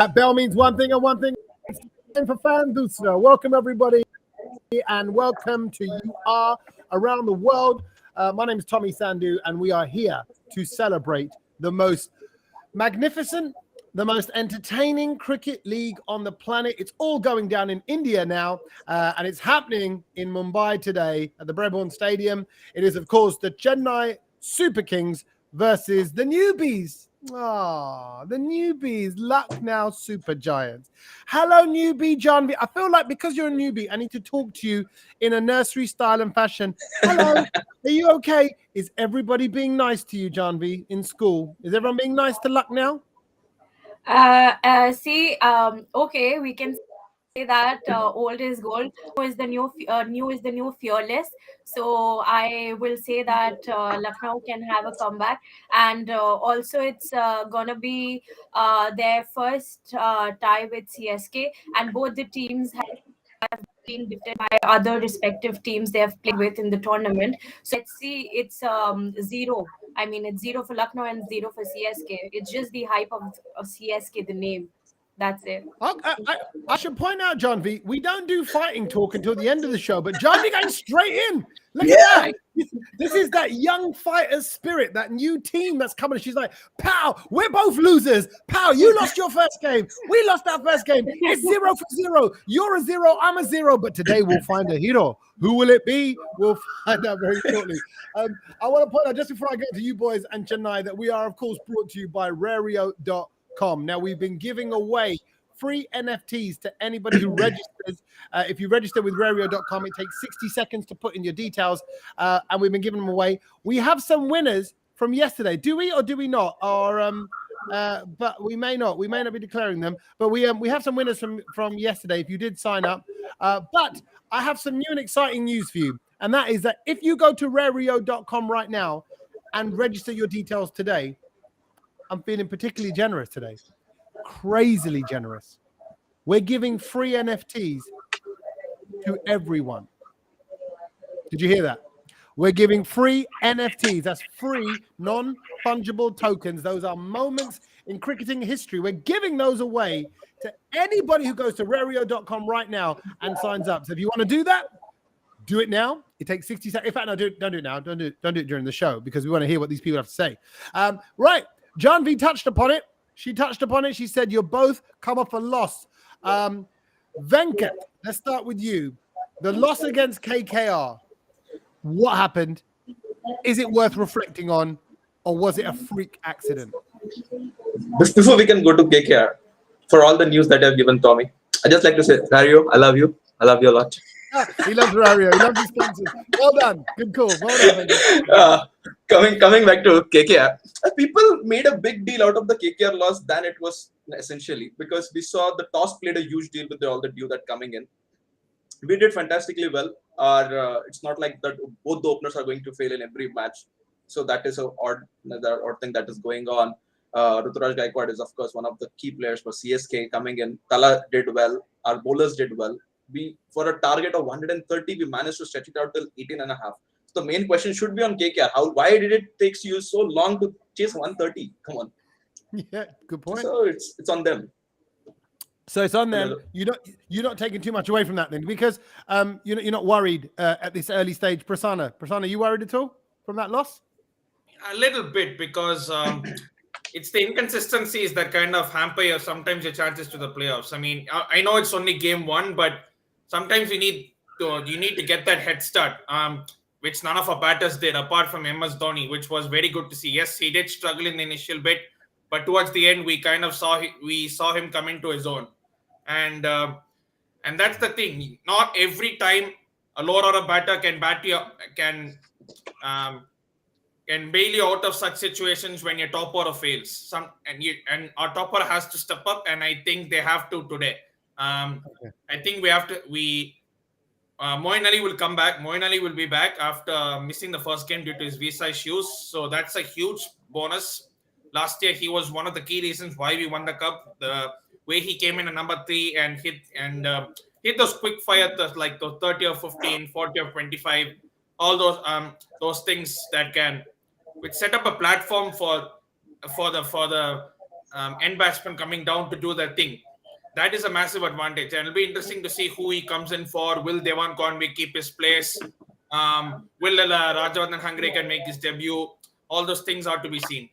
That bell means one thing and one thing. It's time for Fan Doosra. Welcome, everybody, and welcome to You Are Around the World. My name is Tommy Sandhu, and we are here to celebrate the most magnificent, the most entertaining cricket league on the planet. It's all going down in India now, and it's happening in Mumbai today at the Brabourne Stadium. It is, of course, the Chennai Super Kings versus the newbies. The newbies, Lucknow Super Giants. Hello, newbie Janvi. I feel like because you're a newbie, I need to talk to you in a nursery style and fashion. Hello, are you okay? Is everybody being nice to you, Janvi, in school? Is everyone being nice to Lucknow? Okay, we can say that old is gold, new is the new fearless. So I will say that Lucknow can have a comeback, and also it's gonna be their first tie with CSK, and both the teams have been defeated by other respective teams they have played with in the tournament. So let's see, it's zero. I mean, it's zero for Lucknow and zero for CSK. It's just the hype of CSK, the name. That's it. I should point out, John V, we don't do fighting talk until the end of the show, but John V going straight in. Look at that. This is that young fighter's spirit, that new team that's coming. She's like, pow, we're both losers. Pow, you lost your first game. We lost our first game. It's 0 for 0. You're a 0, I'm a 0. But today we'll find a hero. Who will it be? We'll find out very shortly. I want to point out, just before I get to you boys and Chennai, that we are, of course, brought to you by Rario.com. Now, we've been giving away free NFTs to anybody who registers. If you register with Rario.com, it takes 60 seconds to put in your details, and we've been giving them away. We have some winners from yesterday. Do we or do we not? But we may not. We may not be declaring them. But we have some winners from yesterday if you did sign up. But I have some new and exciting news for you, and that is that if you go to Rario.com right now and register your details today, I'm feeling particularly generous today. Crazily generous. We're giving free NFTs to everyone. Did you hear that? We're giving free NFTs. That's free, non-fungible tokens. Those are moments in cricketing history. We're giving those away to anybody who goes to Rario.com right now and signs up. So if you want to do that, do it now. It takes 60 seconds. In fact, no, don't do it now. Don't do it during the show because we want to hear what these people have to say. Right. John V touched upon it. She touched upon it. She said, you're both come off a loss. Venkat, let's start with you. The loss against KKR. What happened? Is it worth reflecting on, or was it a freak accident? Before we can go to KKR, for all the news that I've given Tommy, I'd just like to say, Rario, I love you. I love you a lot. He loves Rario. He loves his sponsors. Well done. Good call. Well done. Coming back to KKR, people made a big deal out of the KKR loss than it was essentially, because we saw the toss played a huge deal with all the due that coming in. We did fantastically well. It's not like that both the openers are going to fail in every match. So that is the odd thing that is going on. Ruturaj Gaikwad is, of course, one of the key players for CSK coming in. Tala did well. Our bowlers did well. For a target of 130, we managed to stretch it out till 18.5. So the main question should be on KKR. Why did it take you so long to chase 130? Come on. Yeah, good point. So it's on them. So it's on them. You're not taking too much away from that then, because you're not worried at this early stage. Prasanna, you worried at all from that loss? A little bit, because it's the inconsistencies that kind of hamper sometimes your chances to the playoffs. I mean, I know it's only game one, but sometimes you need to get that head start, which none of our batters did, apart from MS Dhoni, which was very good to see. Yes, he did struggle in the initial bit, but towards the end, we kind of saw him come into his own, and that's the thing. Not every time a lower order batter can bail you out of such situations when your top order fails. And our top order has to step up, and I think they have to today. I think we have to. Moeen Ali will come back. Moeen Ali will be back after missing the first game due to his visa issues. So that's a huge bonus. Last year, he was one of the key reasons why we won the cup. The way he came in at number 3 and hit those quick fire, like those 30 or 15, 40 or 25, all those things that can, which set up a platform for the end batsmen coming down to do their thing. That is a massive advantage, and it'll be interesting to see who he comes in for. Will Devan Conway keep his place? Will Rajawardhan Hungary can make his debut? All those things are to be seen.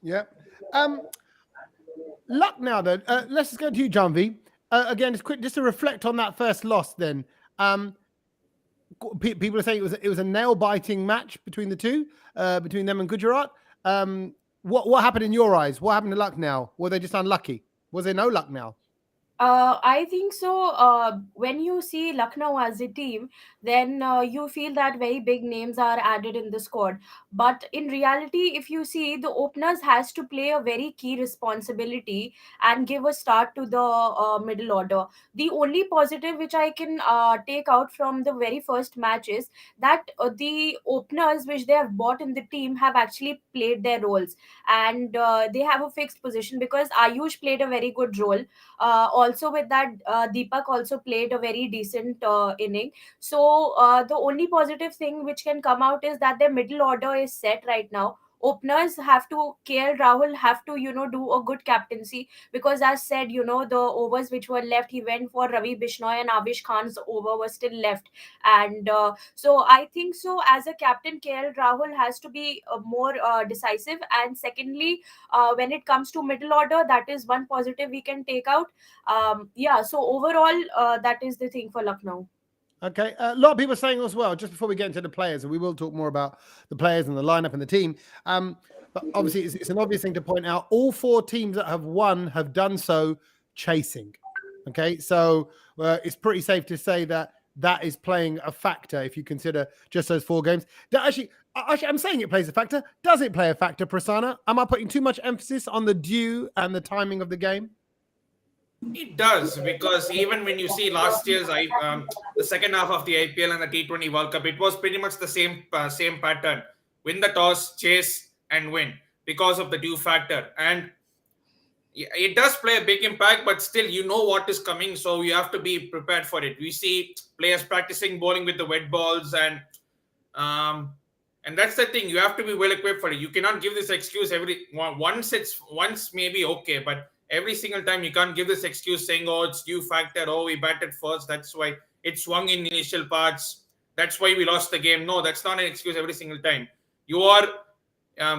Yeah. Lucknow, then. Let's just go to you, John V. Again, it's quick, just to reflect on that first loss. Then, people are saying it was a nail-biting match between the two, between them and Gujarat. What happened in your eyes? What happened to Lucknow? Were they just unlucky? Was there no Lucknow? I think so. When you see Lucknow as a team, then you feel that very big names are added in the squad. But in reality, if you see, the openers has to play a very key responsibility and give a start to the middle order. The only positive which I can take out from the very first match is that the openers which they have bought in the team have actually played their roles, and they have a fixed position because Ayush played a very good role. Also with that, Deepak also played a very decent inning. So the only positive thing which can come out is that their middle order is set right now. Openers have to, KL Rahul have to, do a good captaincy, because as said, the overs which were left, he went for Ravi Bishnoi, and Avish Khan's over was still left. And so I think so, as a captain, KL Rahul has to be more decisive. And secondly, when it comes to middle order, that is one positive we can take out. So overall, that is the thing for Lucknow. Okay, a lot of people are saying as well, just before we get into the players, and we will talk more about the players and the lineup and the team. But obviously, it's an obvious thing to point out. All four teams that have won have done so chasing. Okay, so it's pretty safe to say that is playing a factor if you consider just those four games. Actually, I'm saying it plays a factor. Does it play a factor, Prasanna? Am I putting too much emphasis on the due and the timing of the game? It does, because even when you see last year's the second half of the IPL and the T20 World Cup, it was pretty much the same pattern: win the toss, chase, and win, because of the due factor. And it does play a big impact, but still, you know what is coming, so you have to be prepared for it. We see players practicing bowling with the wet balls, and that's the thing. You have to be well equipped for it. You cannot give this excuse once maybe okay, but every single time you can't give this excuse saying, oh, it's due factor, oh, we batted first, that's why it swung in initial parts, that's why we lost the game. No, that's not an excuse every single time. You are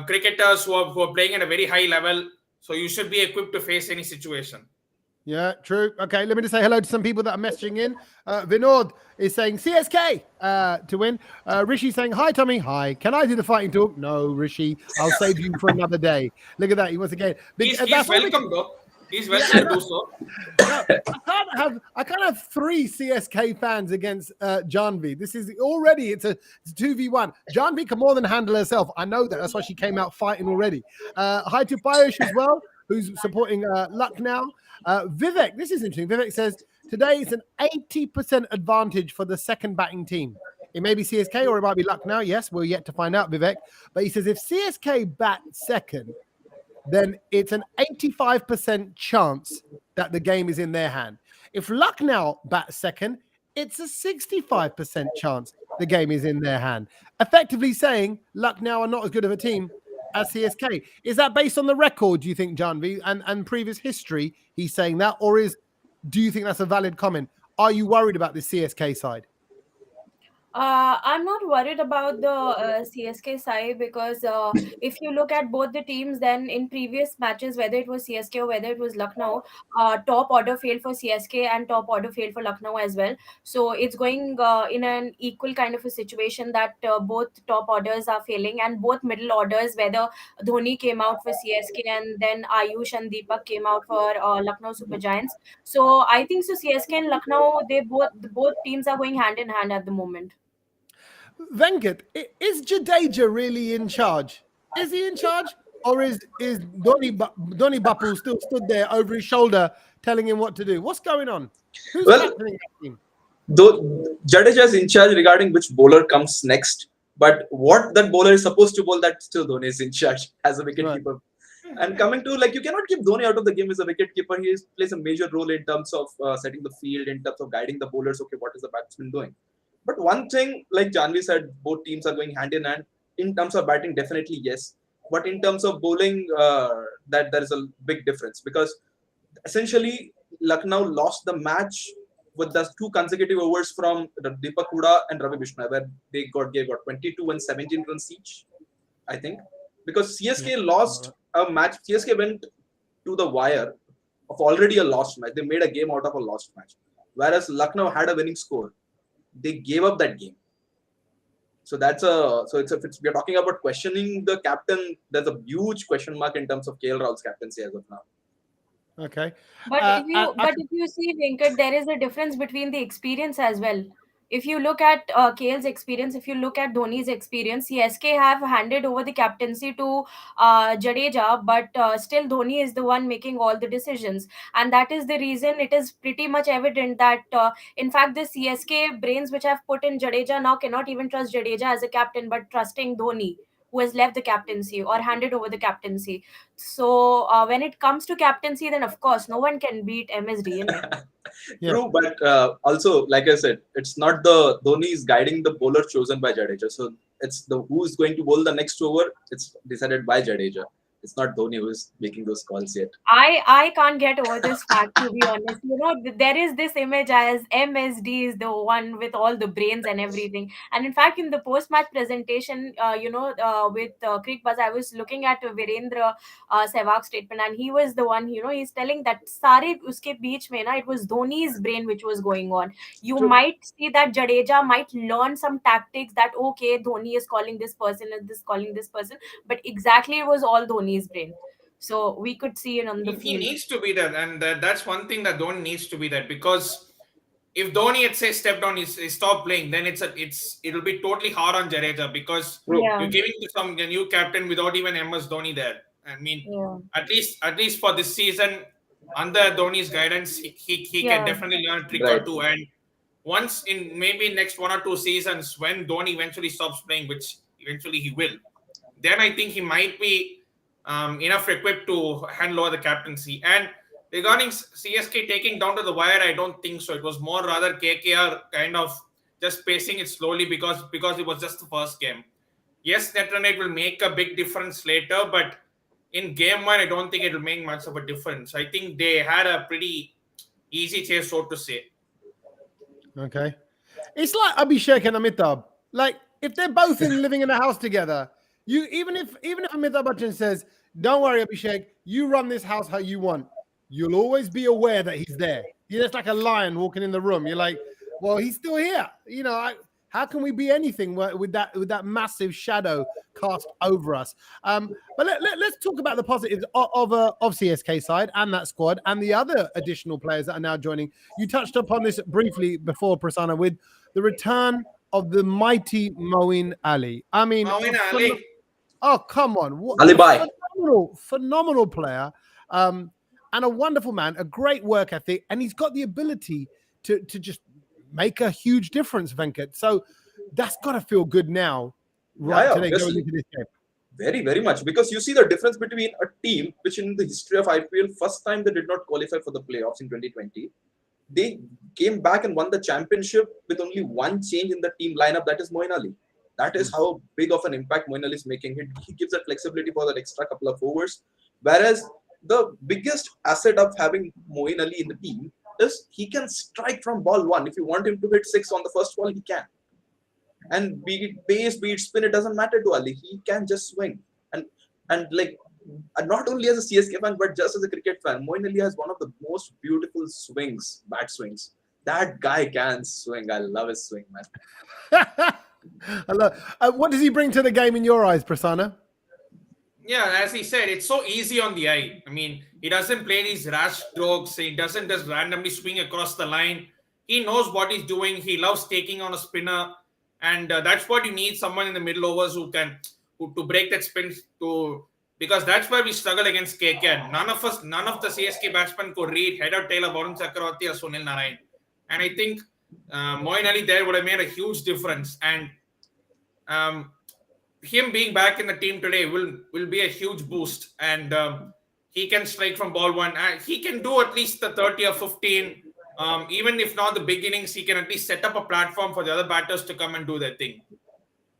cricketers who are playing at a very high level, so you should be equipped to face any situation. Yeah, true. Okay, let me just say hello to some people that are messaging in. Vinod is saying CSK to win. Rishi saying, hi, Tommy. Hi. Can I do the fighting talk? No, Rishi. I'll save you for another day. Look at that. He wants to get... He's welcome, though. He's welcome to do so. I can't have three CSK fans against Janvi. This is already, it's a 2v1. Janvi can more than handle herself. I know that. That's why she came out fighting already. Hi to Payush as well, who's supporting Lucknow. Vivek, this is interesting. Vivek says, today is an 80% advantage for the second batting team. It may be CSK or it might be Lucknow. Yes, we're yet to find out, Vivek. But he says if CSK bat second, then it's an 85% chance that the game is in their hand. If Lucknow bats second, it's a 65% chance the game is in their hand. Effectively saying Lucknow are not as good of a team as CSK. Is that based on the record, do you think, Janvi, and previous history, he's saying that? Or do you think that's a valid comment? Are you worried about the CSK side? I'm not worried about the CSK side, because if you look at both the teams, then in previous matches, whether it was CSK or whether it was Lucknow, top order failed for CSK and top order failed for Lucknow as well. So it's going in an equal kind of a situation that both top orders are failing, and both middle orders, whether Dhoni came out for CSK and then Ayush and Deepak came out for Lucknow Super Giants. So I think so CSK and Lucknow, both teams are going hand in hand at the moment. Venkat, is Jadeja really in charge? Is he in charge? Or is Dhoni Bapu still stood there over his shoulder telling him what to do? What's going on? Who's captaining that team? Jadeja is in charge regarding which bowler comes next. But what that bowler is supposed to bowl, that still Dhoni is in charge as a wicketkeeper. Right. And coming to, you cannot keep Dhoni out of the game as a wicketkeeper. He plays a major role in terms of setting the field, in terms of guiding the bowlers. Okay, what is the batsman doing? But one thing, like Janvi said, both teams are going hand in hand. In terms of batting, definitely yes. but in terms of bowling, that there is a big difference because essentially Lucknow lost the match with the 2 consecutive overs from Deepak Huda and Ravi Bishnoi, where they gave 22 and 17 runs each, I think, because CSK lost a match. CSK went to the wire of already a lost match. They made a game out of a lost match, whereas Lucknow had a winning score. They gave up that game. So if we are talking about questioning the captain, there's a huge question mark in terms of KL Rahul's captaincy as of now. Okay. But if you see, Venkat, there is a difference between the experience as well. If you look at KL's experience, if you look at Dhoni's experience, CSK have handed over the captaincy to Jadeja, but still Dhoni is the one making all the decisions, and that is the reason it is pretty much evident that, in fact, the CSK brains which have put in Jadeja now cannot even trust Jadeja as a captain, but trusting Dhoni, who has left the captaincy or handed over the captaincy. So when it comes to captaincy, then of course no one can beat MSD in it. True, but also, like I said, it's not the Dhoni is guiding the bowler chosen by Jadeja. So it's the who is going to bowl the next over. It's decided by Jadeja. It's not Dhoni who is making those calls yet. I can't get over this fact, to be honest. There is this image as MSD is the one with all the brains and everything. And in fact, in the post-match presentation, with Creek Buzz, I was looking at Virendra Sehwag's statement, and he was the one, he's telling that Sare uske beech mein na, it was Dhoni's brain which was going on. You True. might see that Jadeja might learn some tactics that, okay, Dhoni is calling this person and this calling this person, but exactly it was all Dhoni's brain. So we could see it on the He field. needs to be there, and that's one thing that Dhoni needs to be there, because if Dhoni had say stepped down, he stopped playing, then it'll be totally hard on Jadeja, because you're giving to some new captain without even MS Dhoni there. I mean, at least for this season, under Dhoni's guidance, he can definitely learn a trick or two. And once in maybe next 1 or 2 seasons, when Dhoni eventually stops playing, which eventually he will, then I think he might be enough equipped to handle over the captaincy. And regarding CSK taking down to the wire, I don't think so. It was more rather KKR kind of just pacing it slowly because it was just the first game. Yes, net run rate will make a big difference later, but in game 1, I don't think it will make much of a difference. I think they had a pretty easy chase, so to say. Okay. It's like Abhishek and Amitabh. Like, if they're both living in a house together, even if Amitabh Bachchan says, "Don't worry, Abhishek, you run this house how you want," you'll always be aware that he's there. You're just like a lion walking in the room. You're like, well, he's still here. How can we be anything with that massive shadow cast over us? But let's talk about the positives of CSK side and that squad and the other additional players that are now joining. You touched upon this briefly before, Prasanna, with the return of the mighty Moeen Ali. I mean, Moeen Ali. Oh, come on. Alibi. Phenomenal player. And a wonderful man, a great work ethic, and he's got the ability to just make a huge difference, Venkat. So that's got to feel good now, today going into this game. Very, very much, because you see the difference between a team which in the history of IPL, first time they did not qualify for the playoffs in 2020. They came back and won the championship with only one change in the team lineup, that is Moeen Ali. That is how big of an impact Moeen Ali is making. He gives that flexibility for that extra couple of overs. Whereas the biggest asset of having Moeen Ali in the team is he can strike from ball 1. If you want him to hit 6 on the first ball, he can. And be it pace, be it spin, it doesn't matter to Ali. He can just swing. And not only as a CSK fan, but just as a cricket fan, Moeen Ali has one of the most beautiful swings, bat swings. That guy can swing. I love his swing, man. I love. What does he bring to the game in your eyes, Prasanna? Yeah, as he said, it's so easy on the eye. I mean, he doesn't play these rash strokes. He doesn't just randomly swing across the line. He knows what he's doing. He loves taking on a spinner. And that's what you need, someone in the middle overs who to break that spin, because that's where we struggle against KKR. None of the CSK batsmen could read head or tail of Varun Chakravarti or Sunil Narine. And I think Moeen Ali there would have made a huge difference. And him being back in the team today will be a huge boost. And he can strike from ball 1. He can do at least the 30 or 15. Even if not the big innings, he can at least set up a platform for the other batters to come and do their thing.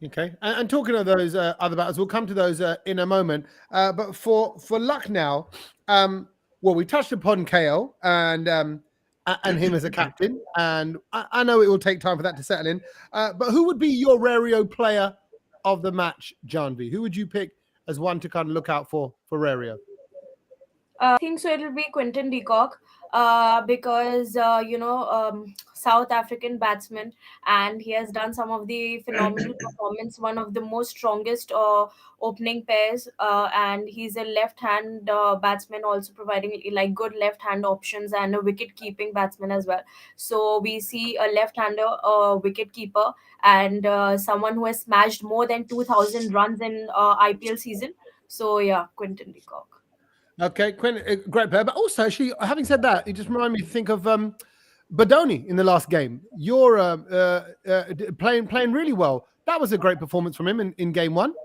Okay, and talking of those other battles, we'll come to those in a moment. But for Lucknow, well, we touched upon KL and him as a captain, and I know it will take time for that to settle in. But who would be your Rario player of the match, Janvi? Who would you pick as one to kind of look out for Rario? I think so. It'll be Quinton de Kock, because South African batsman, and he has done some of the phenomenal performance. One of the most strongest opening pairs, and he's a left-hand batsman, also providing like good left-hand options and a wicket-keeping batsman as well. So we see a left-hander wicket-keeper and someone who has smashed more than 2,000 runs in IPL season. So yeah, Quinton de Kock. Okay, Quinn, great player. But also, actually, having said that, it just reminded me to think of Badoni in the last game. You're playing really well. That was a great performance from him in game one.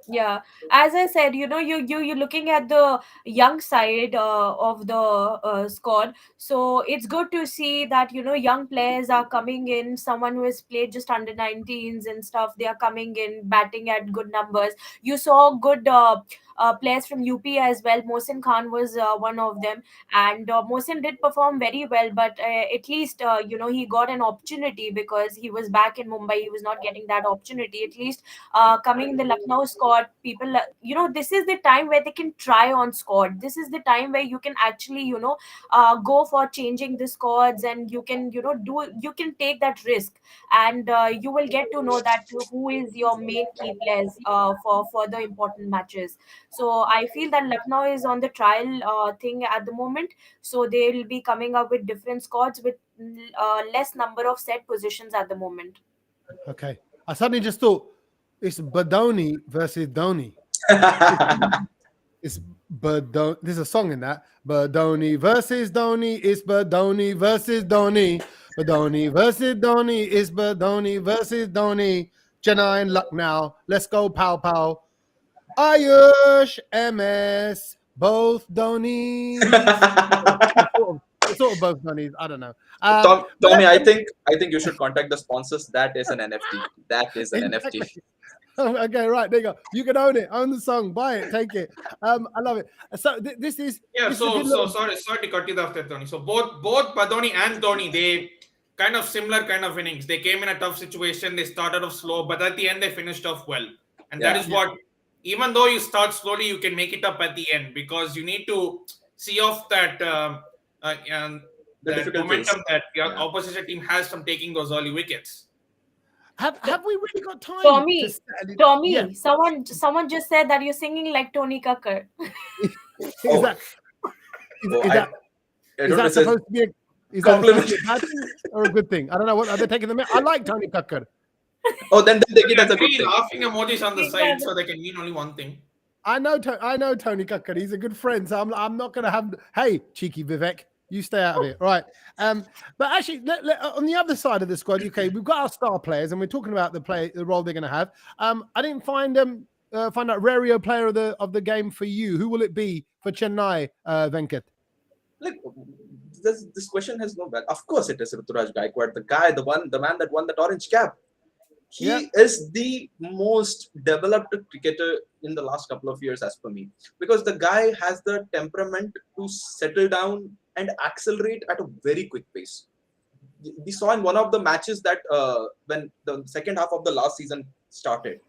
Yeah, as I said, you're looking at the young side of the squad, so it's good to see that young players are coming in. Someone who has played just under 19s and stuff, they are coming in batting at good numbers. You saw good players from UP as well. Mohsin Khan was one of them, and Mohsin did perform very well, but at least he got an opportunity because he was back in Mumbai. He was not getting that opportunity. At least coming in the Lucknow squad, people, this is the time where they can try on squad. This is the time where you can actually, go for changing the squads, and you can, you can take that risk, and you will get to know that who is your main key players for the important matches. So I feel that Lucknow is on the trial thing at the moment. So they will be coming up with different squads with less number of set positions at the moment. Okay, I suddenly just thought it's Badoni versus Dhoni. It's Badoni. There's a song in that. Badoni versus Dhoni. It's Badoni versus Dhoni. Badoni versus Dhoni. It's Badoni versus Dhoni. Chennai and Lucknow. Let's go, pow pow. Ayush, MS, both Dhoni. Sort of both Dhoni's. I don't know. Tommy, I think you should contact the sponsors. That is an NFT. That is an Exactly. NFT. Okay, right, there you go. You can own it, own the song, buy it, take it. I love it. So this is sorry to cut you off there, Tony. So both Badoni and Dhoni, they kind of similar kind of innings. They came in a tough situation. They started off slow, but at the end they finished off well. And that is what, even though you start slowly, you can make it up at the end, because you need to see off that that momentum that your opposition team has from taking those early wickets. Have we really got time? Tommy, Yeah. someone just said that you're singing like Tony Kakkar. Is that supposed to be a bad thing or a good thing? I don't know. What are they taking them? I like Tony Kakkar. Oh, then they take it as a good thing. Laughing emojis on the side so they can mean only one thing. I know Tony Kakkar. He's a good friend, so I'm not going to have. Hey, cheeky Vivek, you stay out of it, right? But actually, on the other side of the squad, okay, we've got our star players, and we're talking about the role they're going to have. I didn't find out Rario player of the game for you. Who will it be for Chennai, Venkat? Like, this question has no value. Of course, it is Ruturaj Gaikwad, the man that won that orange cap. He is the most developed cricketer in the last couple of years, as per me, because the guy has the temperament to settle down and accelerate at a very quick pace. We saw in one of the matches that when the second half of the last season started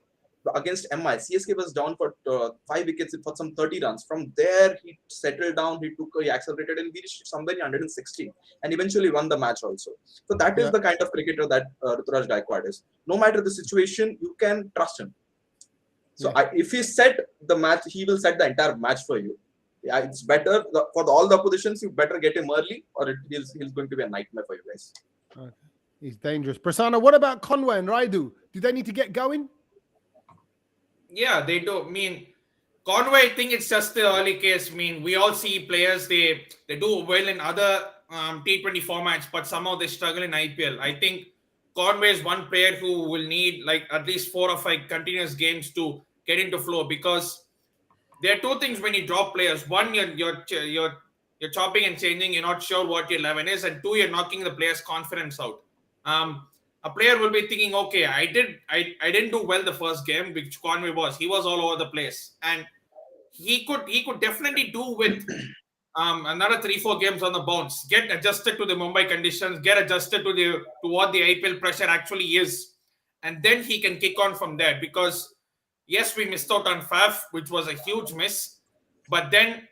against MI, CSK was down for 5 wickets for some 30 runs. From there, he settled down, he accelerated, and we reached somewhere 160 and eventually won the match also. So that is the kind of cricketer that Ruturaj Gaikwad is. No matter the situation, you can trust him. So if he set the match, he will set the entire match for you. Yeah, it's better for all the oppositions. You better get him early, or he's going to be a nightmare for you guys. Okay. He's dangerous. Prasanna, what about Conway and Raidu? Do they need to get going? Yeah, they do. I mean, Conway, I think it's just the early case. I mean, we all see players, they do well in other T20 formats, but somehow they struggle in IPL. I think Conway is one player who will need like at least 4 or 5 continuous games to get into flow, because there are two things when you drop players. One, you're chopping and changing. You're not sure what your 11 is, and 2, you're knocking the player's confidence out. a player will be thinking, okay, I didn't do well the first game, which Conway was. He was all over the place, and he could definitely do with another 3-4 games on the bounce, get adjusted to the Mumbai conditions, get adjusted to what the IPL pressure actually is, and then he can kick on from there. Because yes, we missed out on Faf, which was a huge miss, but then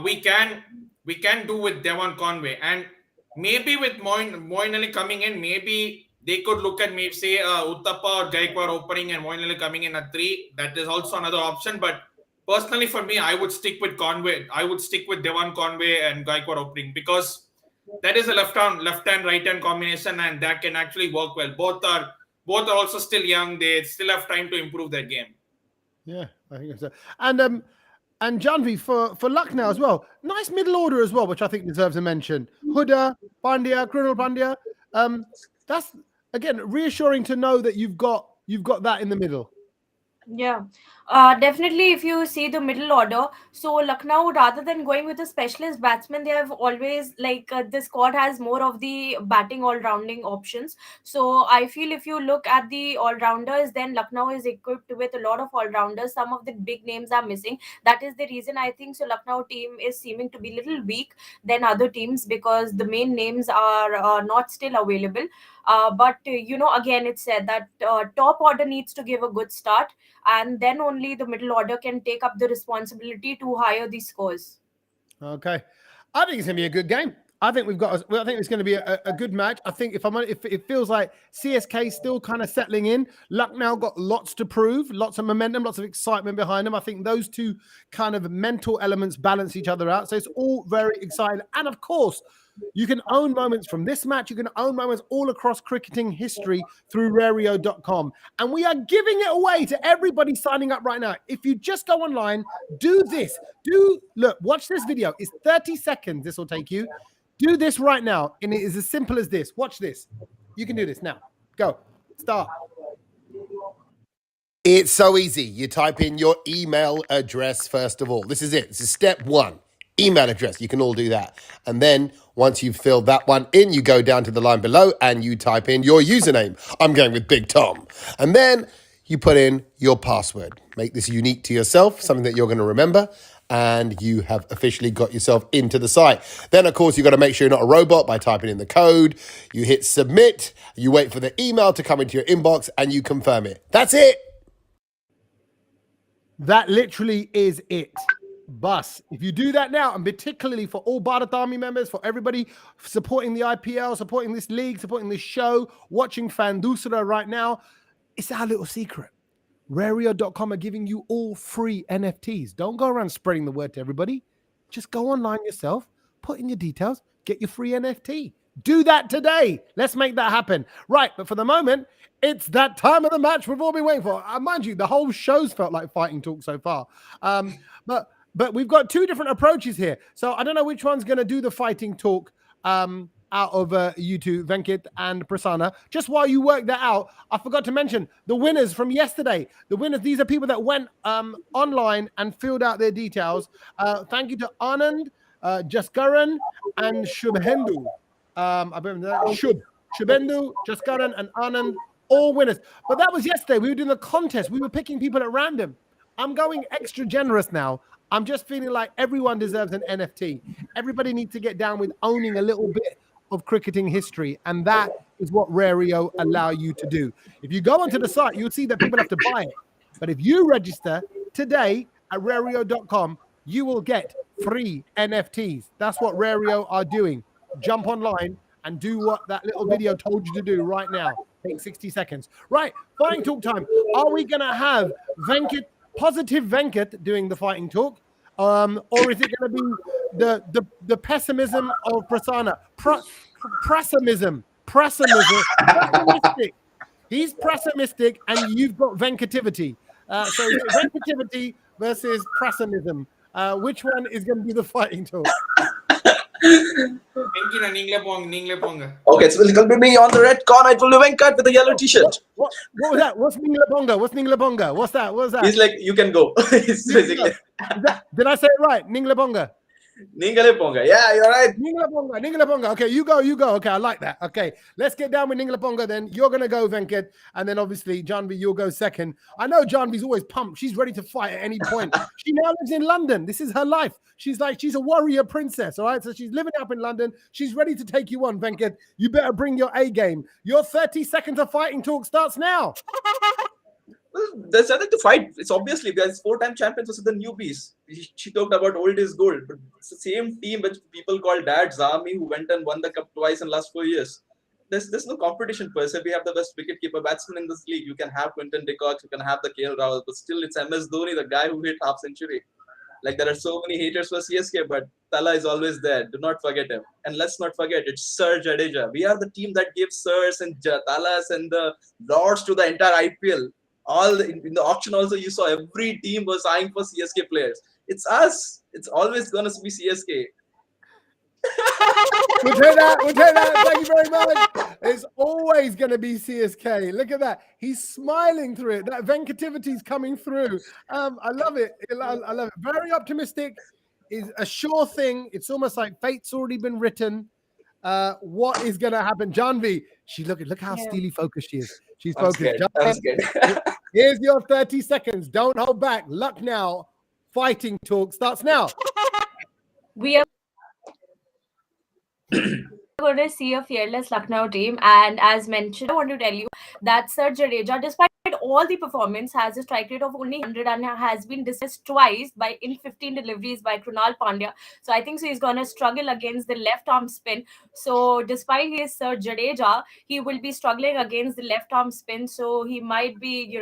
we can do with Devon Conway, and maybe with Moin Ali coming in, maybe they could look at maybe say Uttappa or Gaikwad opening and Moin Ali coming in at 3. That is also another option, but personally, for me, I would stick with Conway. I would stick with Devon Conway and Gaikwad opening, because that is a left hand, right hand combination, and that can actually work well. Both are also still young. They still have time to improve their game. Yeah, I think so. And Janvi for Lucknow as well. Nice middle order as well, which I think deserves a mention. Huda, Pandya, Krunal Pandya. That's again reassuring to know that you've got that in the middle. Yeah, definitely. If you see the middle order, so Lucknow, rather than going with a specialist batsman, they have always the squad has more of the batting all-rounding options. So I feel if you look at the all-rounders, then Lucknow is equipped with a lot of all-rounders. Some of the big names are missing. That is the reason I think so. Lucknow team is seeming to be a little weak than other teams because the main names are not still available. But again, it's said that top order needs to give a good start, and then only the middle order can take up the responsibility to higher the scores. Okay, I think it's going to be a good game. I think I think it's going to be a good match. I think if it feels like CSK still kind of settling in, Lucknow got lots to prove, lots of momentum, lots of excitement behind them. I think those two kind of mental elements balance each other out. So it's all very exciting. And of course, you can own moments from this match. You can own moments all across cricketing history through Rario.com. And we are giving it away to everybody signing up right now. If you just go online, do this. Look, watch this video. It's 30 seconds. This will take you. Do this right now. And it is as simple as this. Watch this. You can do this now. Go. Start. It's so easy. You type in your email address first of all. This is it. This is step 1. Email address. You can all do that. And then once you've filled that one in, you go down to the line below and you type in your username. I'm going with Big Tom. And then you put in your password. Make this unique to yourself, something that you're going to remember. And you have officially got yourself into the site. Then, of course, you've got to make sure you're not a robot by typing in the code. You hit submit. You wait for the email to come into your inbox and you confirm it. That's it. That literally is it. Bus. If you do that now, and particularly for all Bharat Army members, for everybody supporting the IPL, supporting this league, supporting this show, watching Fan Doosra right now, it's our little secret. Rario.com are giving you all free NFTs. Don't go around spreading the word to everybody. Just go online yourself, put in your details, get your free NFT. Do that today. Let's make that happen. Right, but for the moment, it's that time of the match we've all been waiting for. Mind you, the whole show's felt like fighting talk so far. But we've got two different approaches here. So I don't know which one's going to do the fighting talk out of you two, Venkat and Prasanna. Just while you work that out, I forgot to mention the winners from yesterday. The winners, these are people that went online and filled out their details. Thank you to Anand, Jaskaran, and Shubhendu. I remember that. Shubhendu, Jaskaran, and Anand, all winners. But that was yesterday. We were doing the contest. We were picking people at random. I'm going extra generous now. I'm just feeling like everyone deserves an NFT. Everybody needs to get down with owning a little bit of cricketing history, and that is what Rario allow you to do. If you go onto the site, you'll see that people have to buy it. But if you register today at Rario.com, you will get free NFTs. That's what Rario are doing. Jump online and do what that little video told you to do right now. Take 60 seconds. Right, fighting talk time. Are we going to have positive Venkat doing the fighting talk? Or is it going to be the pessimism of Prasanna? Pessimism. He's pessimistic and you've got Venkativity. So Venkativity versus pessimism. Which one is going to be the fighting talk? Okay, so it'll be me on the red corner. It will be Venkat with the yellow t-shirt. What was that? What's Ninglebonga? What's that? He's like, you can go. It's basically. Did I say it right? Ninglebonga. Ningale Ponga. Yeah, you're right. Ningala Ponga. Okay, you go. Okay, I like that. Okay, let's get down with Ningala Ponga then. You're going to go, Venkat. And then obviously, Janvi, you'll go second. I know Janvi's always pumped. She's ready to fight at any point. She now lives in London. This is her life. She's a warrior princess, all right? So she's living up in London. She's ready to take you on, Venkat. You better bring your A game. Your 30 seconds of fighting talk starts now. Well, there's nothing to fight. It's obviously guys, 4-time champions versus the newbies. She talked about old is gold, but it's the same team which people call Dad's Army who went and won the cup twice in the last 4 years. There's no competition per se. We have the best wicketkeeper batsman in this league. You can have Quinton de Kock, you can have the KL Rahul, but still it's MS Dhoni, the guy who hit half century. Like there are so many haters for CSK, but Tala is always there. Do not forget him. And let's not forget, it's Sir Jadeja. We are the team that gives Sirs and Talas and the Lords to the entire IPL. All in the auction also you saw every team was eyeing for CSK players. It's us. It's always gonna be CSK. We'll take that. Thank you very much. It's always going to be CSK. Look at that. He's smiling through it. That Venkativity's coming through. I love it. I love it. Very optimistic. Is a sure thing. It's almost like fate's already been written. What is going to happen? Janvi, look how steely focused she is. She's focused. I'm scared. Here's your 30 seconds. Don't hold back. Lucknow fighting talk starts now. We are going to see a fearless Lucknow team, and as mentioned, I want to tell you that Sir Jadeja, despite all the performance, has a strike rate of only 100 and has been dismissed twice in 15 deliveries by Krunal Pandya. So I think he's going to struggle against the left arm spin. So despite his Sir Jadeja, he will be struggling against the left arm spin. So he might be,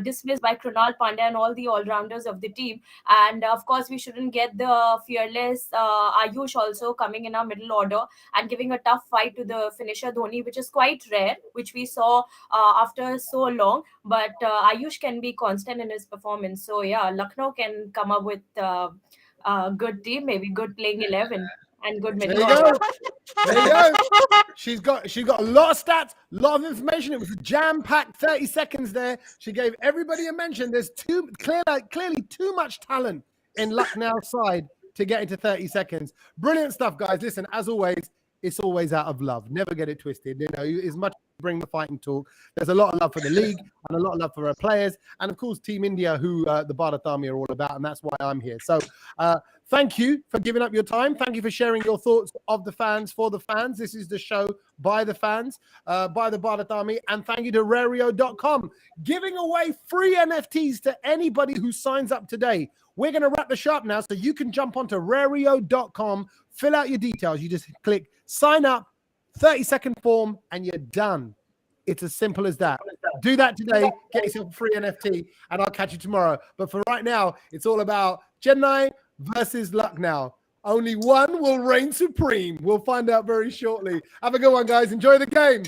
dismissed by Krunal Pandya and all the all-rounders of the team. And of course, we shouldn't get the fearless Ayush also coming in our middle order and giving a tough fight to the finisher Dhoni, which is quite rare, which we saw after so long. But Ayush can be constant in his performance. So yeah, Lucknow can come up with a good team, maybe good playing 11 and good middle order. There you go. She's got a lot of stats, a lot of information. It was a jam-packed 30 seconds there. She gave everybody a mention. There's clearly too much talent in Lucknow's side to get into 30 seconds. Brilliant stuff, guys. Listen, as always, it's always out of love. Never get it twisted. As much as bring the fighting talk, there's a lot of love for the league and a lot of love for our players. And of course, Team India, who the Bharat Army are all about. And that's why I'm here. So thank you for giving up your time. Thank you for sharing your thoughts of the fans for the fans. This is the show by the fans, by the Bharat Army. And thank you to Rario.com, giving away free NFTs to anybody who signs up today. We're going to wrap the show up now, so you can jump onto Rario.com, fill out your details. You just click sign up, 30-second form, and you're done. It's as simple as that. Do that today, get yourself a free NFT, and I'll catch you tomorrow. But for right now, it's all about Chennai versus Lucknow. Only one will reign supreme. We'll find out very shortly. Have a good one, guys. Enjoy the game.